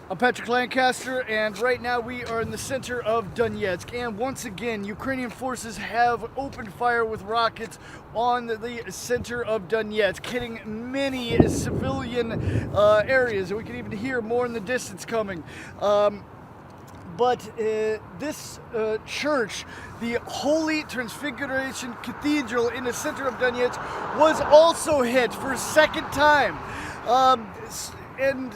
I'm Patrick Lancaster, and right now we are in the center of Donetsk, and once again Ukrainian forces have opened fire with rockets on the center of Donetsk, hitting many civilian areas, and we can even hear more in the distance coming. But this church, the Holy Transfiguration Cathedral in the center of Donetsk, was also hit for a second time. And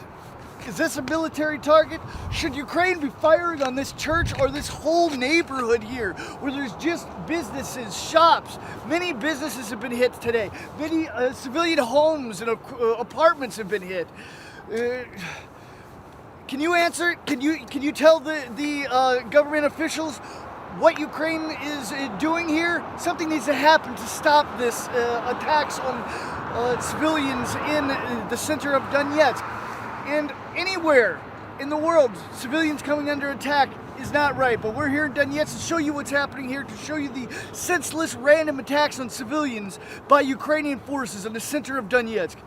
is this a military target? Should Ukraine be firing on this church or this whole neighborhood here where there's just businesses, shops? Many businesses have been hit today. Many civilian homes and apartments have been hit. Can you answer? Can you tell the government officials what Ukraine is doing here? Something needs to happen to stop this attacks on civilians in the center of Donetsk. And anywhere in the world, civilians coming under attack is not right. But we're here in Donetsk to show you what's happening here, to show you the senseless random attacks on civilians by Ukrainian forces in the center of Donetsk.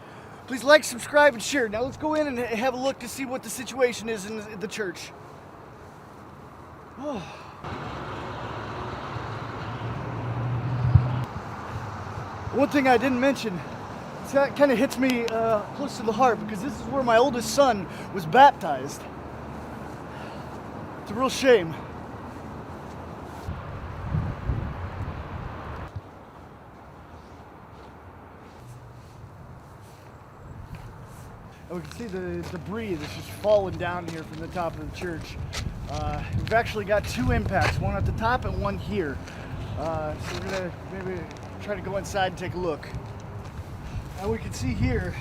Please like, subscribe, and share. Now let's go in and have a look to see what the situation is in the church. Oh. One thing I didn't mention, that kind of hits me close to the heart, because this is where my oldest son was baptized. It's a real shame. And we can see the debris that's just fallen down here from the top of the church. We've actually got two impacts, one at the top and one here. So we're gonna maybe try to go inside and take a look. And we can see here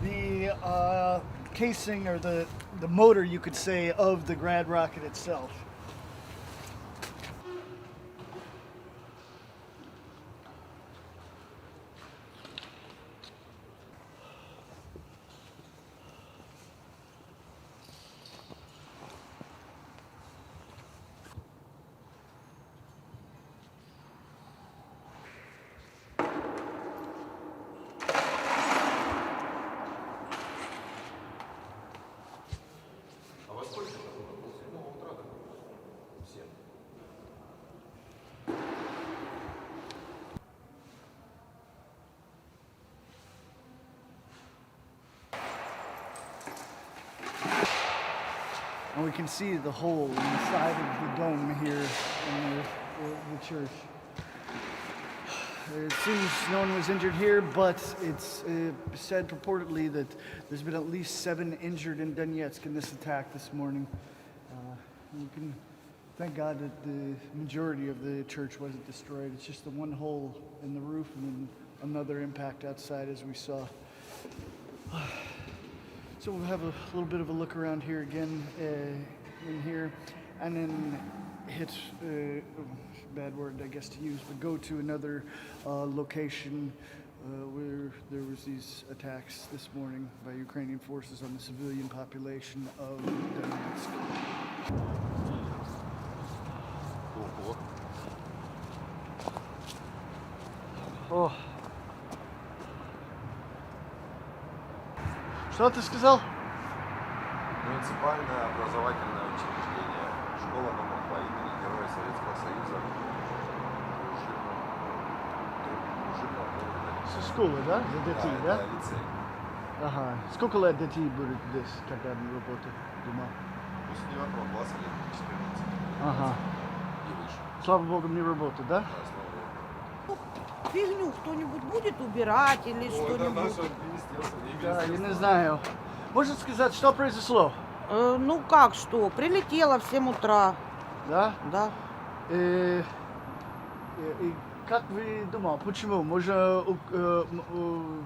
the casing, or the motor, you could say, of the Grad rocket itself. And we can see the hole in the side of the dome here in the church. It seems no one was injured here, but it's said purportedly that there's been at least 7 injured in Donetsk in this attack this morning. We can thank God that the majority of the church wasn't destroyed. It's just the one hole in the roof and then another impact outside, as we saw. So we'll have a little bit of a look around here again, in here, and then hit, bad word I guess to use, but go to another location where there was these attacks this morning by Ukrainian forces on the civilian population of Donetsk. Oh. Что ты сказал? Муниципальное образовательное учреждение. Школа номер 2 имени Героя Советского Союза. Школа, да? За детей, да? Да, лицей. Ага. Сколько лет детей будет здесь, когда они работают дома? После 9 класса лет 14. Ага. И выше. Слава Богу, не работают, да? Да, слава Богу. Фигню кто-нибудь будет убирать или что-нибудь? Да, я не знаю. Можно сказать, что произошло? Ну как что? Прилетело в 7 утра. Да? Да. И как вы думали, почему? Может,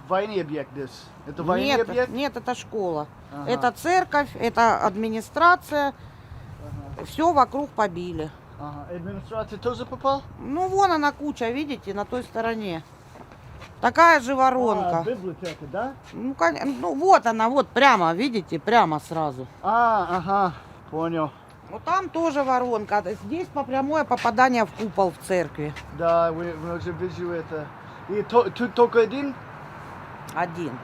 военный объект здесь? Это военный объект? Нет, это школа. Ага. Это церковь, это администрация. Ага. Все вокруг побили. Ага. Администрация тоже попала? Ну вон она куча, видите, на той стороне. Такая же воронка. Библиотека, да? Ну вот она, вот прямо, видите, прямо сразу. Ага, понял. Вот там тоже воронка. Здесь по прямое попадание в купол в церкви. Да, вы уже вижу это. И тут только один? Один.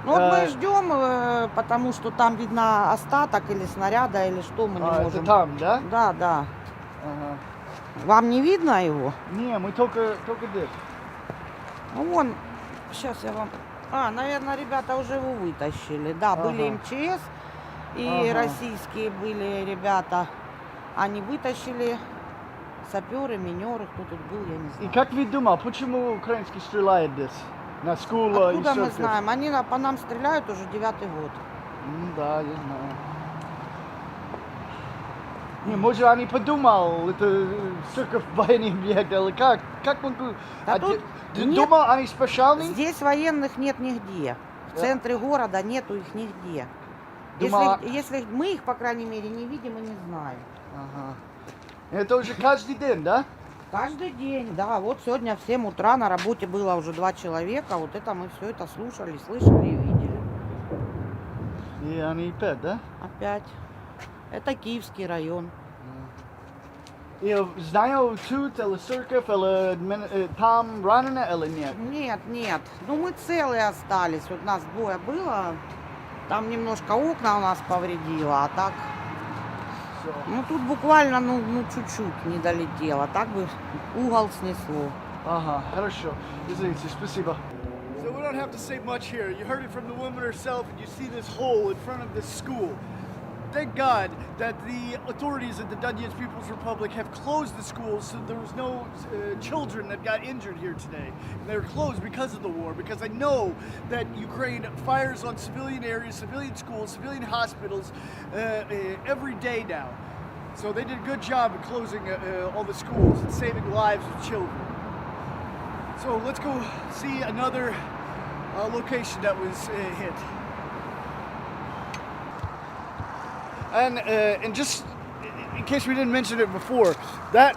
Ну вот мы ждем, потому что там видно остаток или снаряда, или что мы не Это можем. там, да? Да, да. Ага. Вам не видно его? Не, мы только здесь. Ну вон, сейчас я вам... наверное, ребята уже его вытащили. Да, были Ага. МЧС и Ага. российские были ребята. Они вытащили, саперы, минеры, кто тут был, я не И знаю. как вы думали, почему украинские стреляют здесь? На школу и Откуда мы церковь? знаем? Они по нам стреляют уже 9-й год. Да, я знаю. Не, может, они подумал, это церковь военный объект, или как? Как могу... Да тут ты нет. думал, они специальные? Здесь военных нет нигде. В Да? центре города нету их нигде. Думала- Если мы их, по крайней мере, не видим и не знаем. Ага. Это уже каждый день, да? Каждый день, да. Вот сегодня в 7 утра на работе было уже 2 человека. Вот это мы все это слушали, слышали и видели. И они опять, да? Опять. Это Киевский район. И знаю тут, или церковь, или там ранено, или нет? Нет, нет. Ну мы целые остались. Вот нас двое было. Там немножко окна у нас повредило, а так... Всё. Ну тут буквально, ну чуть-чуть не долетело. Так бы угол снесло. Ага, хорошо. Извините, спасибо. So we don't have to say much here. You heard it from the woman herself, and you see this hole in front of this school. Thank God that the authorities at the Donetsk People's Republic have closed the schools, so there was no children that got injured here today. And they were closed because of the war, because I know that Ukraine fires on civilian areas, civilian schools, civilian hospitals every day now. So they did a good job of closing all the schools and saving lives of children. So let's go see another location that was hit. And just in case we didn't mention it before, that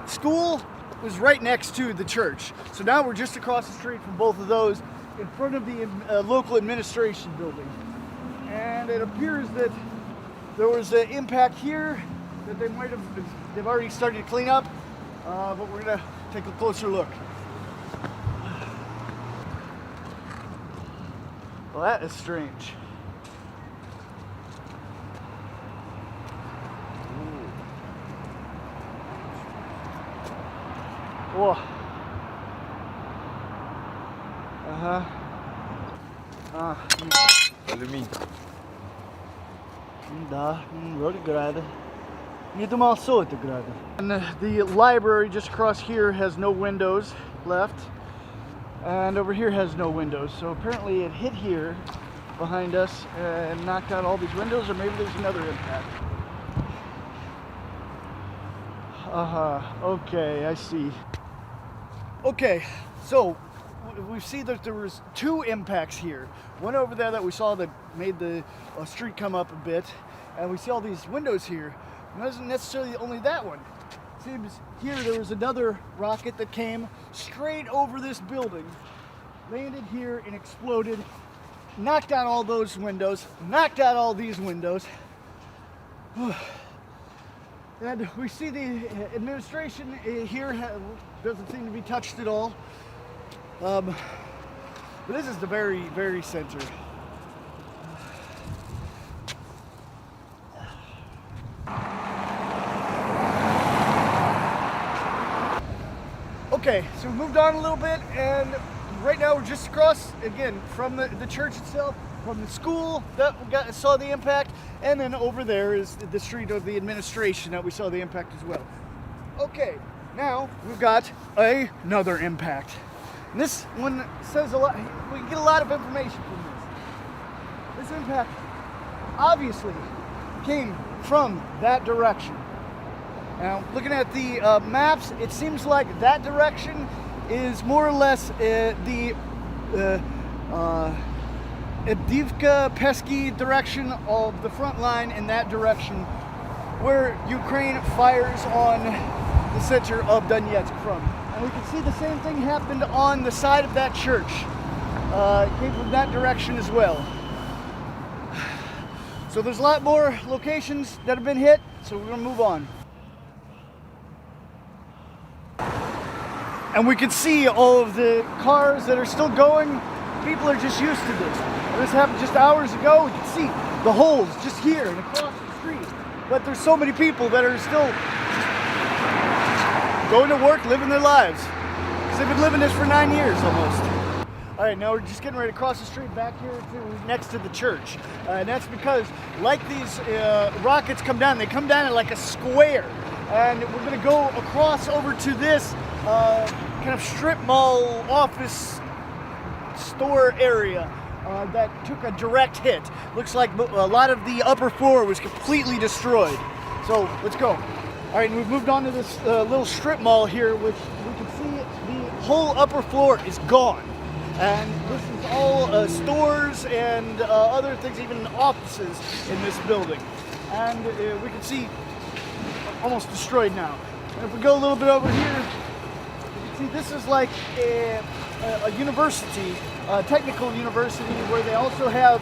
school was right next to the church. So now we're just across the street from both of those in front of the local administration building. And it appears that there was an impact here that they've already started to clean up, but we're gonna take a closer look. Well, that is strange. О. Ага. Алюминий. Да, вроде града. Не думал, что это града. And the library just across here has no windows left. And over here has no windows. So apparently it hit here behind us and knocked out all these windows, or maybe there's another impact. Okay, I see. Okay, so we see that there was 2 impacts here. One over there that we saw that made the street come up a bit, and we see all these windows here. It wasn't necessarily only that one. Seems here there was another rocket that came straight over this building, landed here and exploded, knocked out all those windows, knocked out all these windows. And we see the administration here doesn't seem to be touched at all. But this is the very, very center. Okay, so we moved on a little bit, and right now we're just across, again, from the church itself, from the school that saw the impact, and then over there is the street of the administration that we saw the impact as well. Okay, now we've got another impact. And this one says a lot. We can get a lot of information from this. This impact obviously came from that direction. Now, looking at the maps, it seems like that direction is more or less the Avdiivka, Pesky direction of the front line in that direction, where Ukraine fires on the center of Donetsk from. And we can see the same thing happened on the side of that church. It came from that direction as well. So there's a lot more locations that have been hit, so we're gonna move on. And we can see all of the cars that are still going. People are just used to this. This happened just hours ago. You can see the holes just here and across the street. But there's so many people that are still going to work, living their lives. Because they've been living this for 9 years almost. All right, now we're just getting ready to cross the street back here to next to the church. And that's because like these rockets come down, they come down in like a square. And we're gonna go across over to this kind of strip mall office store area that took a direct hit. Looks like a lot of the upper floor was completely destroyed. So let's go. All right, and we've moved on to this little strip mall here, which we can see the whole upper floor is gone. And this is all stores and other things, even offices in this building. And we can see almost destroyed now. And if we go a little bit over here, you can see this is like a university, a technical university, where they also have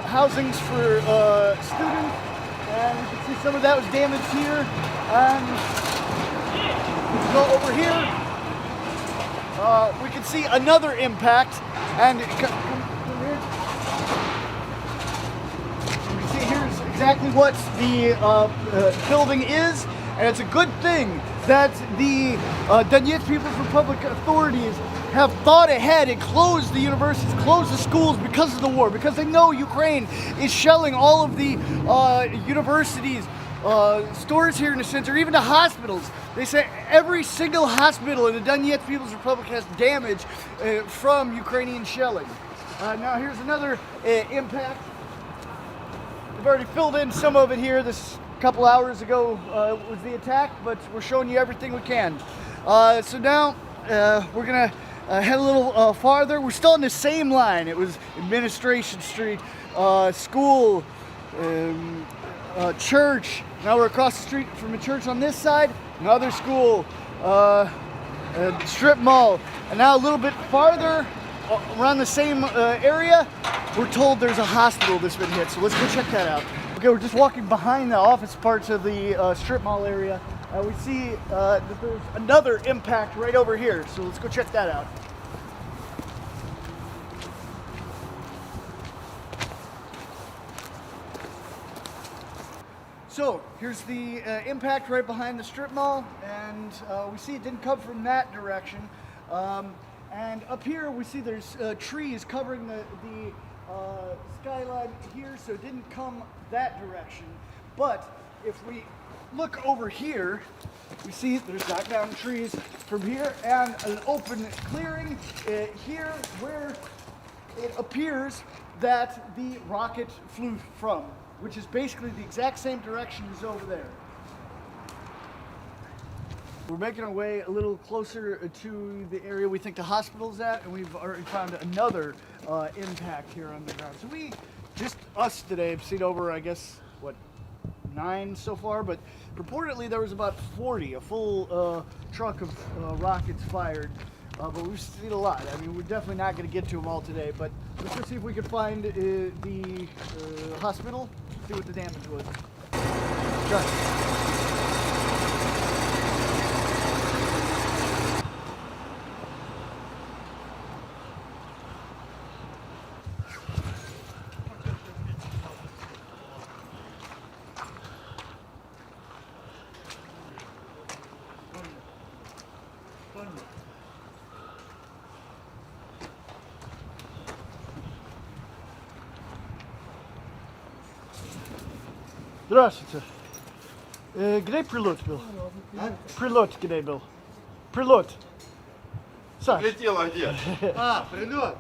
housings for students. And you can see some of that was damaged here. And we go over here. We can see another impact, and you can see here's exactly what the building is, and it's a good thing that the Donetsk People's Republic authorities have thought ahead and closed the universities, closed the schools because of the war, because they know Ukraine is shelling all of the universities, stores here in the center, even the hospitals. They say every single hospital in the Donetsk People's Republic has damage from Ukrainian shelling. Now here's another impact. We've already filled in some of it here. This couple hours ago was the attack, but we're showing you everything we can. So now we're gonna head a little farther. We're still on the same line. It was Administration Street, school, church. Now we're across the street from a church on this side, another school, strip mall, and now a little bit farther around the same area, we're told there's a hospital that's been hit. So let's go check that out. Okay, we're just walking behind the office parts of the strip mall area. We see that there's another impact right over here. So let's go check that out. So here's the impact right behind the strip mall, and we see it didn't come from that direction. And up here we see there's trees covering the skyline here, so it didn't come that direction. But if we look over here, we see there's knocked down trees from here and an open clearing here where it appears that the rocket flew from, which is basically the exact same direction as over there. We're making our way a little closer to the area we think the hospital's at, and we've already found another impact here on the ground. So we, just us today, have seen over, I guess, what, 9 so far, but purportedly there was about 40, a full truck of rockets fired. But we've seen a lot. I mean, we're definitely not going to get to them all today, but let's go see if we can find the hospital, see what the damage was. Sure. Здравствуйте. Где прилет был? Прилет где был? Прилет. Саш. Летело где? Прилет.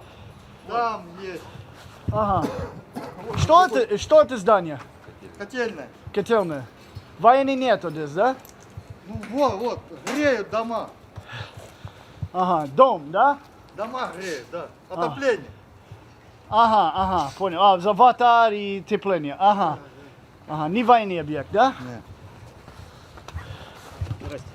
Там есть Ага. Что это здание? котельная. Котельное. Войны нету здесь, да? Ну вот, греют дома. Ага, дом, да? Дома греют, да. Отопление. Ага, понял. За вода и тепление. Ага. Ага, не военный объект, да? Нет. Здрасте.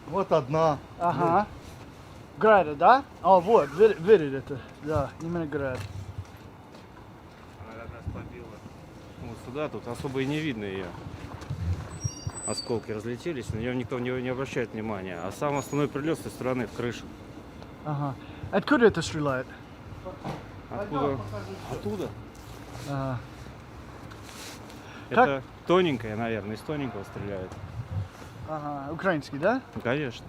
Вот одна. Ага. Града, да? А, вот, видит это. Да, именно град. туда, тут особо и не видно ее. Осколки разлетелись, на нее никто не обращает внимания. А сам основной прилет с той стороны в крышу. Ага. Откуда это стреляет? Откуда? Оттуда. Ага. Это тоненькая, наверное, из тоненького стреляют. Ага. Украинский, да? Ну, конечно.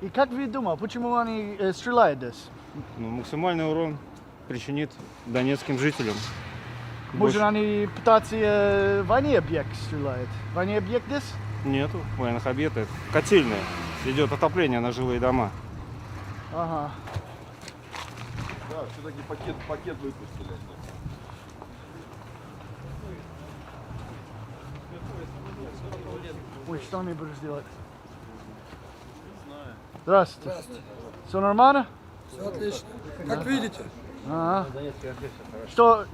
И как вы думаете, почему они стреляют здесь? Ну, максимальный урон причинит донецким жителям. Может, они пытаются военный объект стреляют? Военный объект здесь? Нету военных объектов. Котельная. Идет отопление на жилые дома. Ага. Да, все-таки пакет выпустили. Ой, что они будут делать? Здравствуйте. Все нормально? Все отлично. Как видите, Ага. Что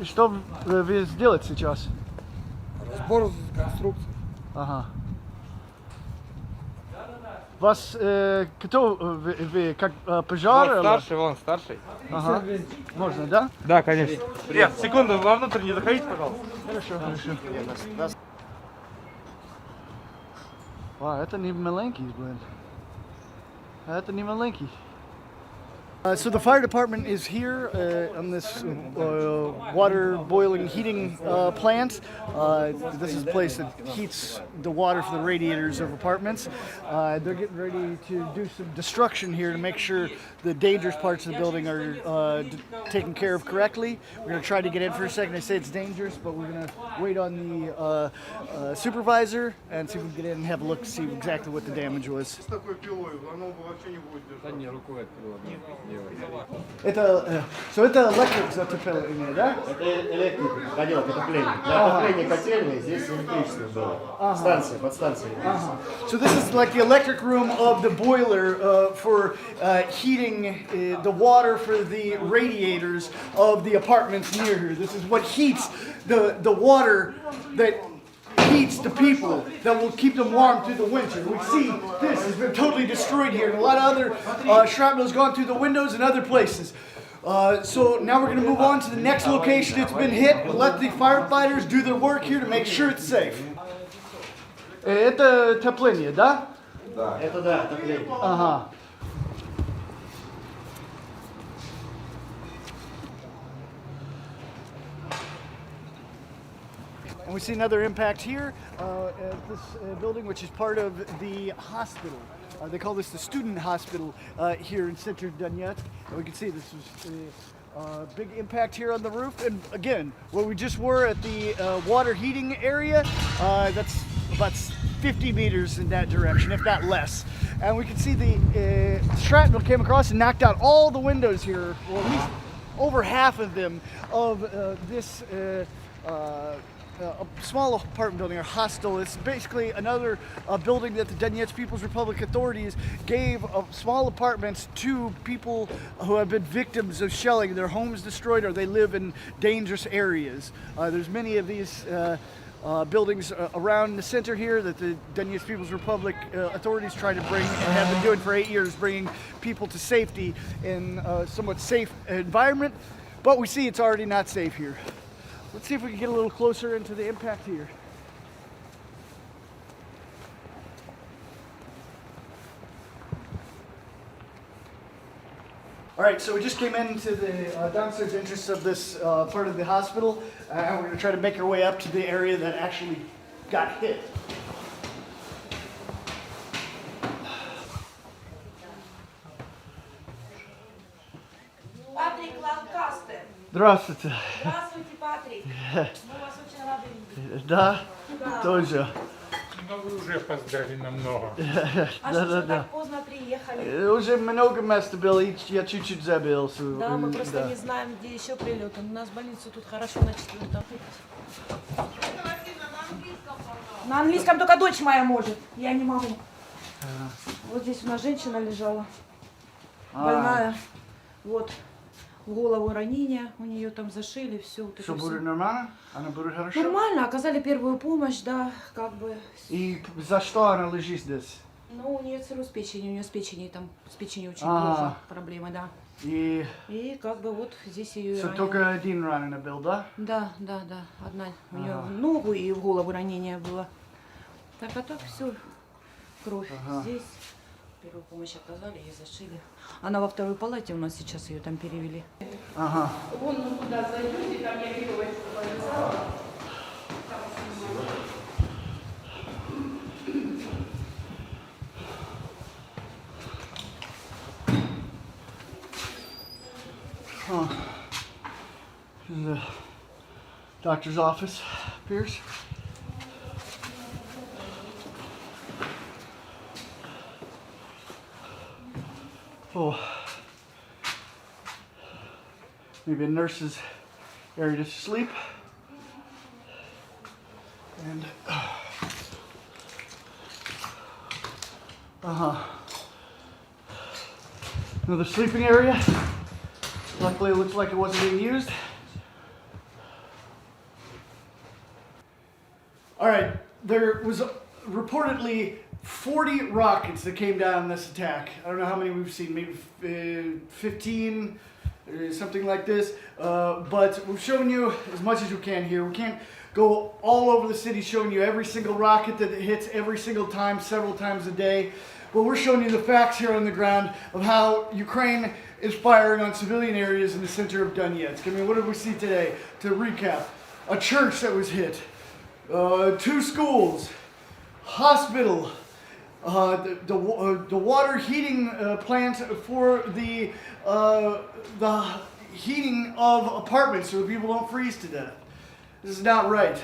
вы сделаете сейчас? разбор конструкции. Ага. Вас кто вы как пожар? Старший, вон, старший. Ага. Можно, да? Да, конечно. Нет, секунду, вовнутрь не заходите, пожалуйста. Хорошо, хорошо. Вау, это не маленький, блин. Это не маленький. So the fire department is here on this water boiling heating plant. This is a place that heats the water for the radiators of apartments. They're getting ready to do some destruction here to make sure the dangerous parts of the building are taken care of correctly. We're going to try to get in for a second. They say it's dangerous, but we're going to wait on the supervisor and see if we can get in and have a look to see exactly what the damage was. Это, это электрик затопление, да? Это электрик, ходил отопление. Для отопления котельной здесь электричество было. Станция, подстанция. So this is like the electric room of the boiler for heating the water for the radiators of the apartments near here. This is what heats the water that heats the people, that will keep them warm through the winter. We see this has been totally destroyed here, and a lot of other shrapnel has gone through the windows and other places. So now we're going to move on to the next location that's been hit. We'll let the firefighters do their work here to make sure it's safe. Это отопление, да? Да. Это да, отопление. Ага. And we see another impact here at this building, which is part of the hospital. They call this the student hospital here in center Donetsk. And we can see this is a big impact here on the roof. And again, where we just were at the water heating area, that's about 50 meters in that direction, if not less. And we can see the shrapnel came across and knocked out all the windows here, or at least over half of them, of this a small apartment building, or hostel. It's basically another building that the Donetsk People's Republic authorities gave small apartments to people who have been victims of shelling, their homes destroyed, or they live in dangerous areas. There's many of these buildings around the center here that the Donetsk People's Republic authorities try to bring, and have been doing for 8 years, bringing people to safety in a somewhat safe environment. But we see it's already not safe here. Let's see if we can get a little closer into the impact here. All right, so we just came into the downstairs entrance of this part of the hospital, and we're going to try to make our way up to the area that actually got hit. Патрик Lancaster. Здравствуйте. Здравствуйте, Патрик. Мы вас очень рады видеть. Да, тоже. Ну вы уже опоздали намного. А что же так поздно приехали? Уже много места было, и я чуть-чуть забил. Да, мы просто не знаем, где еще прилет. У нас больница тут хорошо на 4-м. На английском только дочь моя может. Я не могу. Вот здесь у нас женщина лежала. Больная. Вот. В голову ранение, у нее там зашили, все. Вот Что будет нормально? Она будет хорошо? Нормально, оказали первую помощь, да, как бы. И за что она лежит здесь? Ну, у нее цирроз печени, у нее с печенью, там с печенью очень Ага. плохо проблемы, да. И И как бы вот здесь ее все ранили. только один раненый был, да? Да, одна. У нее в ногу и в голову ранение было. Так, а так все, кровь здесь. Первую помощь оказали, ей зашили. Она во второй палате у нас сейчас, ее там перевели. Ага. Вон ну, туда зайдете, там я веревочку повязала. Huh. This is the doctor's office, Pierce. Oh. Maybe a nurse's area to sleep. And another sleeping area. Luckily, it looks like it wasn't being used. All right, there was reportedly 40 rockets that came down in this attack. I don't know how many we've seen, maybe 15, something like this. But we've shown you as much as we can here. We can't go all over the city showing you every single rocket that hits every single time, several times a day. But we're showing you the facts here on the ground of how Ukraine is firing on civilian areas in the center of Donetsk. I mean, what did we see today? To recap, a church that was hit, 2 schools, hospital, the water heating plant for the heating of apartments so that people don't freeze to death. This is not right.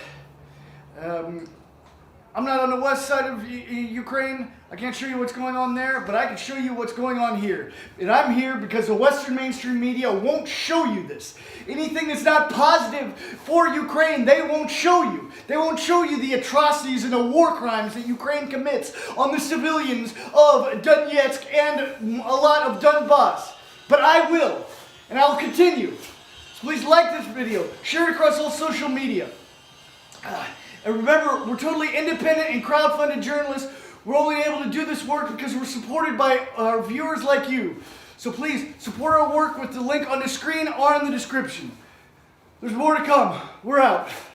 I'm not on the west side of Ukraine. I can't show you what's going on there, but I can show you what's going on here. And I'm here because the Western mainstream media won't show you this. Anything that's not positive for Ukraine, they won't show you. They won't show you the atrocities and the war crimes that Ukraine commits on the civilians of Donetsk and a lot of Donbass. But I will, and I'll continue. So please like this video, share it across all social media. And remember, we're totally independent and crowdfunded journalists. We're only able to do this work because we're supported by our viewers like you. So please support our work with the link on the screen or in the description. There's more to come. We're out.